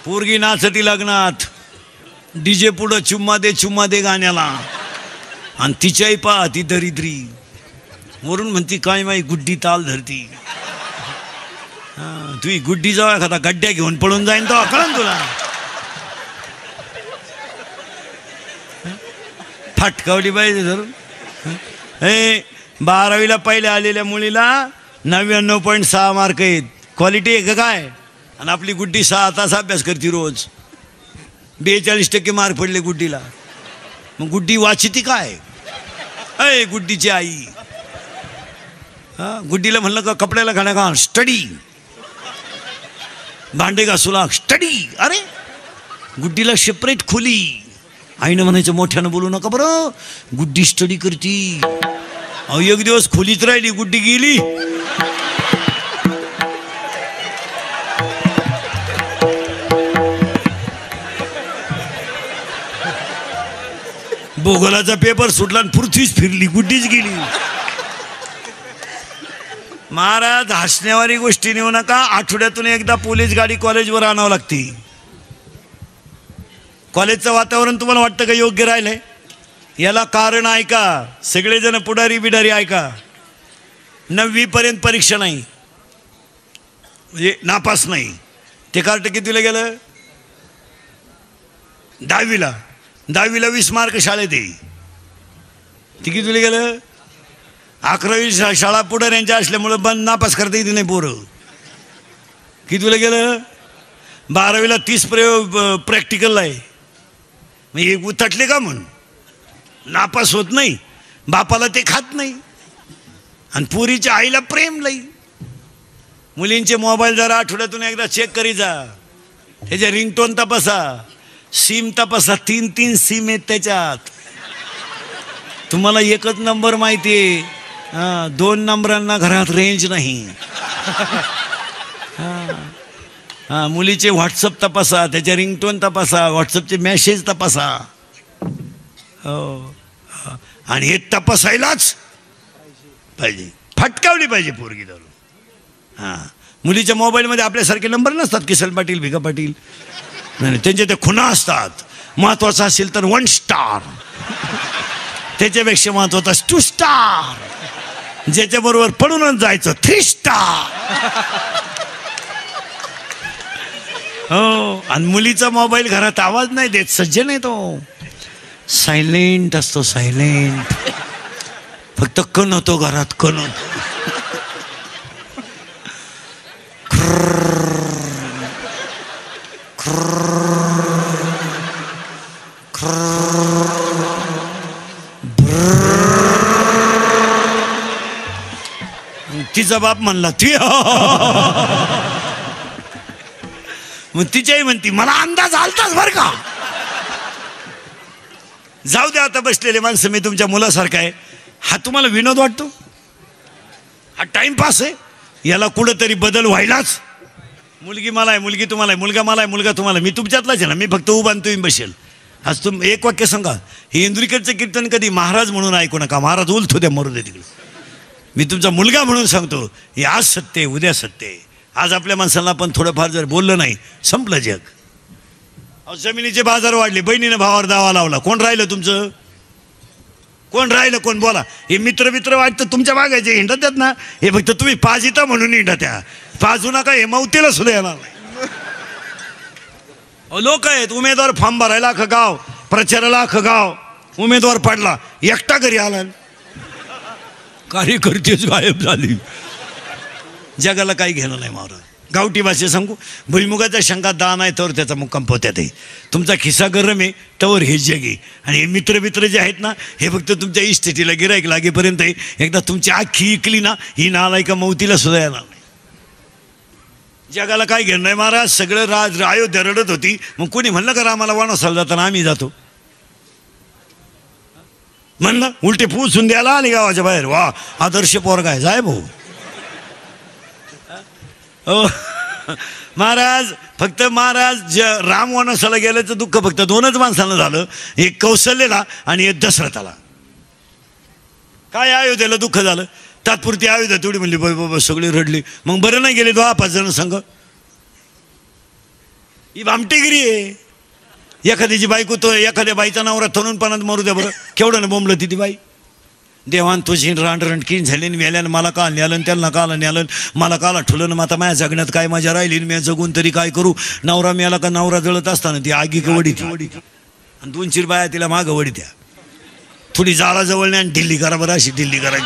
पोरगी नाचती लग्नात, डीजे पुढं चुम्मा दे गाण्याला, आणि तिच्याही पहा ती दरिद्री वरून म्हणती काय माही गुड्डी ताल धरती. तुझी गुड्डी जाऊ एखादा गड्ड्या घेऊन पळून जाईन तो कळन तुला. फटकावली पाहिजे धरून. 12वीला पहिल्या आलेल्या मुलीला 99.6 मार्क आहेत. क्वालिटी आहे का काय? आणि आपली गुड्डी 6 तास अभ्यास करते रोज. 42% मार्क पडले गुड्डीला. मग गुड्डी वाचिती काय? गुड्डीची आई. गुड्डीला म्हणलं का कपड्याला घाण्या का स्टडी, भांडे घासूला स्टडी. अरे गुड्डीला सेपरेट खोली. आईनं म्हणायचं मोठ्यानं बोलू नका बरं, गुड्डी स्टडी करती. एक दिवस खोलीत राहिली, गुड्डी गेली. भूगोलाचा पेपर सुटला आणि पृथ्वीच फिरली, गुड्डीच गेली. महाराज हसण्यावारी गोष्टी नेऊ नका. आठवड्यातून एकदा पोलीस गाडी कॉलेजवर आणावं लागते. कॉलेजचं वातावरण तुम्हाला वाटतं का योग्य राहिलंय? याला कारण ऐका, सगळेजण पुढारी बिडारी ऐका. 9वी पर्यंत परीक्षा नाही, म्हणजे नापास नाही. ते कार्ट कितीला गेलं? 10वीला. 10वीला 20 मार्क शाळेत आहे. ते कितीला गेलं? 11वी शाळा पुढाऱ्यांच्या असल्यामुळं बंद नापास करता येते नाही पोरं. कितीला गेलं? 12वीला 30 प्रॅक्टिकलला आहे. मग हे उतटले का म्हणून नापास होत नाही. बापाला ते खात नाही आणि पुरीच्या आईला प्रेम नाही. मुलींचे मोबाईल जरा आठवड्यातून एकदा चेक करी जा. त्याच्या रिंगटोन तपासा, सिम तपासा. 3 सिम आहेत त्याच्यात. तुम्हाला एकच नंबर माहिती आहे, 2 नंबरांना घरात रेंज नाही. मुलीचे व्हॉट्सअप तपासा, त्याच्या रिंगटोन तपासा, व्हॉट्सअपचे मेसेज तपासा. हो, आणि हे तपासायलाच पाहिजे. फटकावली पाहिजे पोरगी धरून. मुलीच्या मोबाईलमध्ये आपल्यासारखे नंबर नसतात, किसन पाटील, भिका पाटील. नाही, त्यांचे ते खुणा असतात. महत्वाचं असेल तर 1 स्टार, त्याच्यापेक्षा महत्वाचा 2 स्टार, ज्याच्याबरोबर पडूनच जायचं 3 स्टार. हो, आणि मुलीचा मोबाईल घरात आवाज नाही देत. सज्जन आहे तो, सायलेंट असतो, सायलेंट. फक्त कण होतो घरात, कण होतो. तिचा बाप म्हणला ती, मग तिच्याही म्हणती मला अंदाज आलताच बर का. जाऊ द्या आता बसलेले माणसं, मी तुमच्या मुलासारखा आहे. हा तुम्हाला विनोद वाटतो? हा टाइमपास आहे? याला कुठंतरी बदल व्हायलाच. मुलगी मला आहे, मुलगी तुम्हाला आहे, मुलगा मला आहे, मुलगा तुम्हाला. मी तुमच्यातलाच आहे ना. मी फक्त उभा आणि तुम्ही बसेल. आज एक वाक्य सांगा. हे इंद्रिकडचं कीर्तन कधी महाराज म्हणून ऐकू नका. महाराज उलथू द्या, मरू दे तिकडे. मी तुमचा मुलगा म्हणून सांगतो, हे आज सत्य आहे, उद्या सत्य आहे. आज आपल्या माणसाला पण थोडंफार जर बोललं नाही, संपलं जग. जमिनीचे बाजार वाढले, बहिणीने भावावर दावा लावला. कोण राहिलं तुमचं? कोण राहिलं? कोण बोला. हे मित्र वाटतं तुमच्या मागायचे हिंडत त्यात ना. हे फक्त तुम्ही पाजिता म्हणून हिंडा. त्या पाजू नका, हे मौतीला सुद्धा येणार नाही. लोक आहेत, उमेदवार फॉर्म भरायला अख्खं गाव, प्रचाराला अख्खं गाव. उमेदवार पडला, एकटा घरी आला, कार्यकर्तेच गायब झाली. जगाला काही घेणं नाही महाराज. गावठी भाषे सांगू, भुईमुगाच्या शंका दान आहे तर त्याचा मुक्काम पोत्यात आहे. तुमचा खिसा गरम आहे तवर हे जग आहे. आणि हे मित्र जे आहेत ना, हे फक्त तुमच्या इस्टेटीला गिराईक लागेपर्यंत आहे. एकदा तुमची आखी इकली ना, ही नालायका मौतीला सुद्धा येणार नाही. जगाला काय घेणं नाही महाराज. सगळं अयोध्या रडत होती, मग कोणी म्हणलं का रामाला वनवासाला जाताना आम्ही जातो? म्हणलं उलटे पुसून द्यायला आले गावाच्या बाहेर. वा, आदर्श पोरगा आहे, जाय भाऊ. हो महाराज, फक्त महाराज राम वनवासाला गेल्याचं दुःख फक्त 2च माणसांना झालं. एक कौशल्याला आणि एक दशरथाला. काय अयोध्येला दुःख झालं? तात्पुरती अयोध्या तेवढी म्हणली, बाबा सगळे रडले. मग बरं नाही गेले 5 जण संघ. ही भामटेगिरी आहे. एखाद्याची बायको तो एखाद्या बाईचा नवरा तरुणपणात मरू द्या बरं, केवढं ना बोंबलं ती बाई. देवान तुझी रांडरणकीन झाली मेल्यानं मला का न्यालन, त्यांना काला न्यालन, मला काला ठुलं. मग आता माझ्या जगण्यात काय मजा राहिली, मी जगून तरी काय करू. नवरा मेला का नवरा जळत असताना ती आगी वडी आणि 2-4 बाया तिला मागं वडी द्या. थोडी जाळा जवळ नाही आणि ढिल्ली करा बरं, अशी ढिल्ली करायची.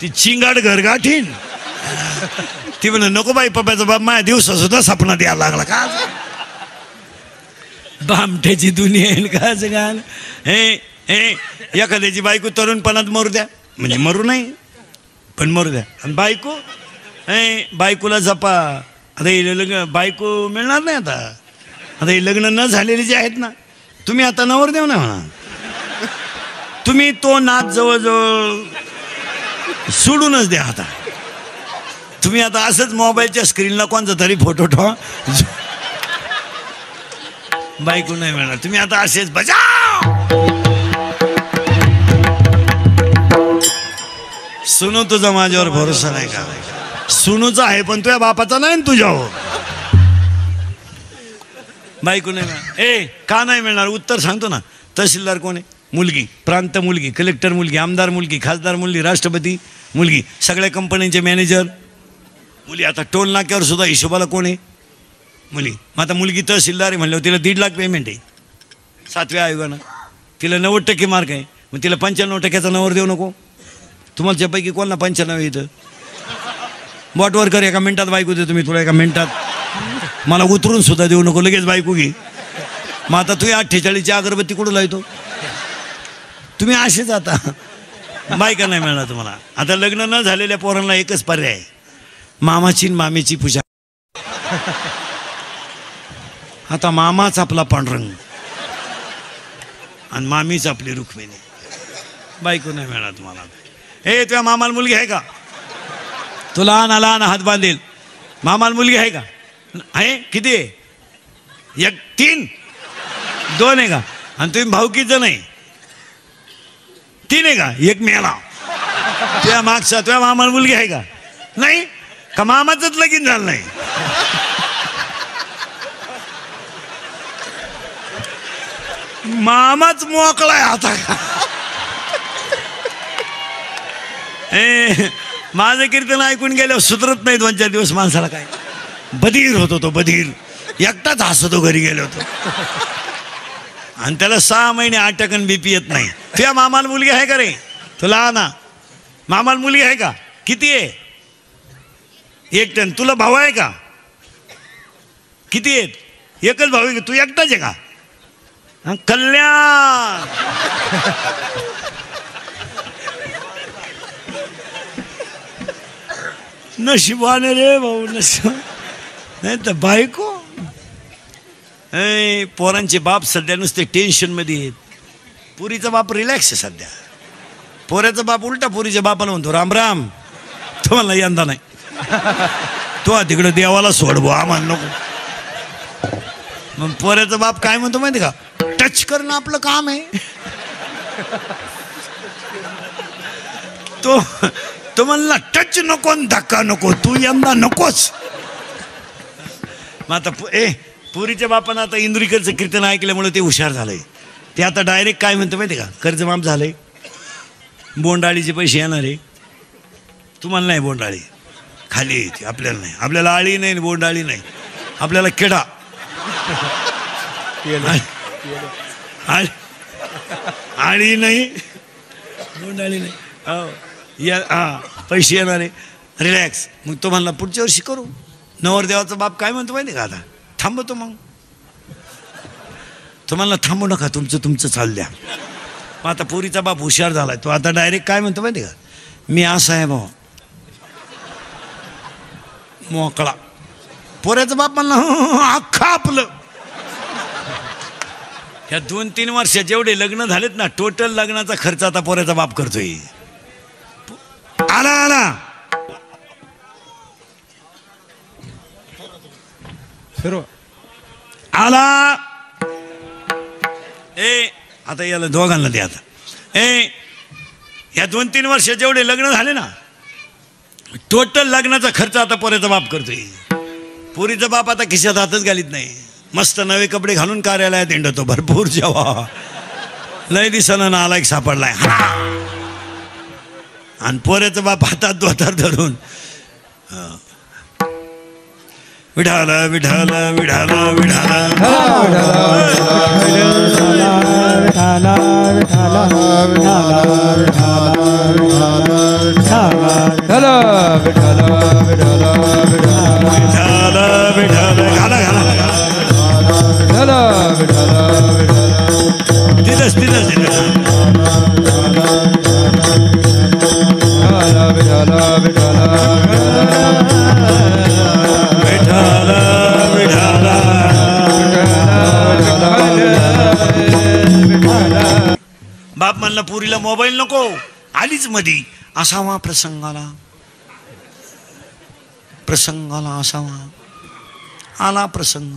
ती चिंगाड घर गाठीन. ती म्हणे नको बाई, पप्पाचा बाप माझ्या दिवसा सुद्धा सपना द्यायला लागला का. भामट्याची दुनिया येईल का गाल. हे एखाद्याची बायको तरुणपणात मरू द्या, म्हणजे मरू नाही पण मरू द्या. आणि बायको बायकोला जपा. आता हे लग्न बायको मिळणार नाही. आता हे लग्न न झालेले जे आहेत ना, तुम्ही आता नवर देऊ ना म्हणा, तुम्ही तो नाच जवळजवळ सोडूनच द्या. आता तुम्ही आता असंच मोबाईलच्या स्क्रीनला कोणता तरी फोटो ठेवा, बायको नाही मिळणार. तुम्ही आता असेच बजाव. सुनू तुझा माझ्यावर भरोसा नाही का. सुनूचा आहे पण तुझ्या बापाचा नाही ना तुझ्यावर. बायको नाही मिळणार. का नाही मिळणार उत्तर सांगतो ना. तहसीलदार कोण आहे? मुलगी. प्रांत मुलगी, कलेक्टर मुलगी, आमदार मुलगी, खासदार मुलगी, राष्ट्रपती मुलगी, सगळ्या कंपन्यांचे मॅनेजर मुली. आता टोल नाक्यावर सुद्धा हिशोबाला कोण आहे? मुली. मग आता मुलगी तहसीलदार आहे म्हणल्यावर तिला 1.5 लाख पेमेंट आहे 7व्या आयोगानं. तिला 90% मार्क आहे. मग तिला 95% नवर देऊ नको. तुम्हाच्यापैकी कोणाला 95 येतं? बॉटवर कर, एका मिनिटात बायको देतो मी तुला, एका मिनिटात. मला उतरून सुद्धा देऊ नको, लगेच बायको घे. मग आता तुम्ही 48ची अगरबत्ती कुठं लावतो? तुम्ही असेच आता बायका नाही मिळणार तुम्हाला. आता लग्न न झालेल्या पोरांना एकच पर्याय आहे, मामाची मामीची पूजा. आता मामाच आपला पांडुरंग आणि मामीच आपली रुक्मिणी. बायको नाही मिळणार तुम्हाला. तुझ्या मामाला मुलगी आहे का? तो लहान लहान हात बांधेल. मामाला मुलगी आहे का? आहे. किती आहे? 1, 3, 2 आहे का? आणि तुम्ही भाऊकीचं नाही 3 आहे का? 1 मेला. तुझ्या मागचा तुझ्या मामाला मुलगी आहे का? नाही का? मामाचंच लगीन झालं नाही. मामाच मोकळाय आता. माझं कीर्तन ऐकून गेल्यावर सुधरत नाही 2-4 दिवस माणसाला. काय बधीर होतो तो, बधीर. एकटाच हसतो घरी गेलो होतो. आणि त्याला 6 महिने अटकन BP येत नाही. तुझ्या मामाला मुलगी आहे का रे? तुला ना मामाला मुलगी आहे का? किती आहे? 1 टन. तुला भाऊ आहे का? किती आहेत? एकच भाऊ आहे. तू एकटाच आहे का? कल्याण. नशिबाने रे भाऊ, नशीब नाही तर बायको. पोरांचे बाप सध्या नुसते टेन्शनमध्ये आहेत. पुरीचा बाप रिलॅक्स आहे सध्या. पोऱ्याचा बाप उलटा पुरीच्या बापाला म्हणतो राम राम, तुम्हाला यंदा नाही, तो तिकडे देवाला सोडबो, आम्हाला नको. मग पोऱ्याचा बाप काय म्हणतो माहिती का? टच करणं आपलं काम आहे. तो म्हणला टच नको, धक्का नको, तू यंदा नकोच. मग आता पुरीच्या बापानं आता इंदुरीकरचं कीर्तन ऐकल्यामुळे ते हुशार झालंय. ते आता डायरेक्ट काय म्हणतो माहिती का? कर्जमाफ झालंय, बोंडाळीचे पैसे येणार आहे. तुम्हाला नाही बोंडाळी, खाली येते. आपल्याला नाही. आपल्याला आळी नाही, बोंडाळी नाही. आपल्याला किडा. आळी नाही, बोंडाळी नाही. पैसे येणार आहे. रिलॅक्स. मग तो म्हणला पुढच्या वर्षी करू. नवरदेवाचा बाप काय म्हणतो माहिती का? आता थांबतो. मग तो म्हणला थांबू नका, तुमचं चालू द्या. मग आता पोरीचा बाप हुशार झालाय. तो आता डायरेक्ट काय म्हणतो माहिती का? मी असा आहे भाऊ, मोकळा. पोऱ्याचा बाप म्हणला अख्खा आपलं. ह्या 2-3 वर्षात जेवढे लग्न झालेत ना, टोटल लग्नाचा खर्च आता पोऱ्याचा बाप करतोय. आला आला. आता याला दोघांना द्या. आता या 2-3 वर्ष जेवढे लग्न झाले ना, टोटल लग्नाचा खर्च आता पोऱ्याचा बाप करतोय. पोरीचा बाप आता खिशात हातच घालीत नाही. मस्त नवे कपडे घालून कार्यालयात हिंडतो. भरपूर जेव्हा लय दिसानं नालायक सापडलाय. आणि पोऱ्याचा बाप हातात दोतार धरून विठाल विठाल विठाल विठाल घाला घाला तिथंच तिथंच बाप म्हणला पुरीला मोबाईल नको. आलीच मधी असावा प्रसंगाला असावा. आला प्रसंग.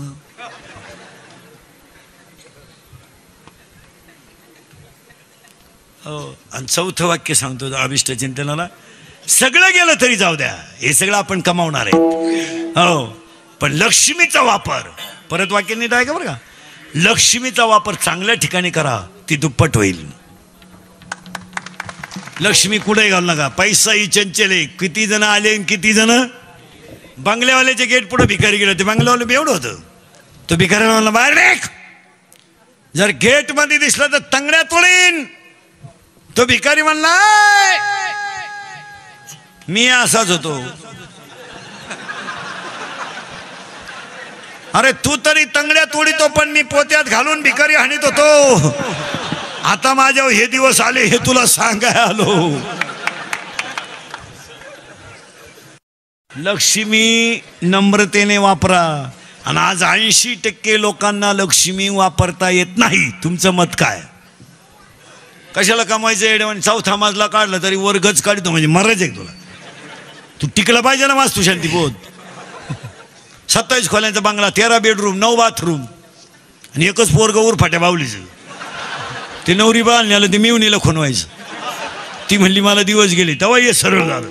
हो. आणि 4थं वाक्य सांगतो अभिष्ट चिंतनाला. सगळं गेलं तरी जाऊ द्या, हे सगळं आपण कमावणार आहे. हो, पण लक्ष्मीचा वापर, परत वाक्य नीट आहे का बरं का, लक्ष्मीचा वापर चांगल्या ठिकाणी करा, ती दुप्पट होईल. लक्ष्मी कुठे घालू नका. पैसा ही चंचले. किती जण आले, किती जण बंगल्यावाल्याचे गेट पुढे भिकारी गेले होते. बंगल्यावाले बेवढं होतं. तो भिकाऱ्याला म्हणला बाहेर निघ. जर गेट मध्ये दिसला तर तंगड्या तोडीन. तो भिकारी म्हणला मी असाच होतो. अरे तू तरी तंगड्या तोडीतो, पण मी पोत्यात घालून भिकारी हाणीत होतो. आता माझ्यावर हे दिवस आले, हे तुला सांगाय आलो. लक्ष्मी नम्रतेने वापरा. आणि आज 80% लोकांना लक्ष्मी वापरता येत नाही. तुमचं मत काय? कशाला कमायचं एवढं? 4था मजला काढला तरी वर गज काढतो म्हणजे मरायचं आहे तुला. तू टिकला पाहिजे ना वास्तू शांती बोध. 27 खोल्यांचा बंगला, 13 बेडरूम, 9 बाथरूम आणि एकच पोरग उरफाट्या बावलीचं. ते नवरी बाळण्याला ते मिवणीला खुणवायचं. ती म्हणली मला दिवस गेले, तेव्हा हे सरळ झालं.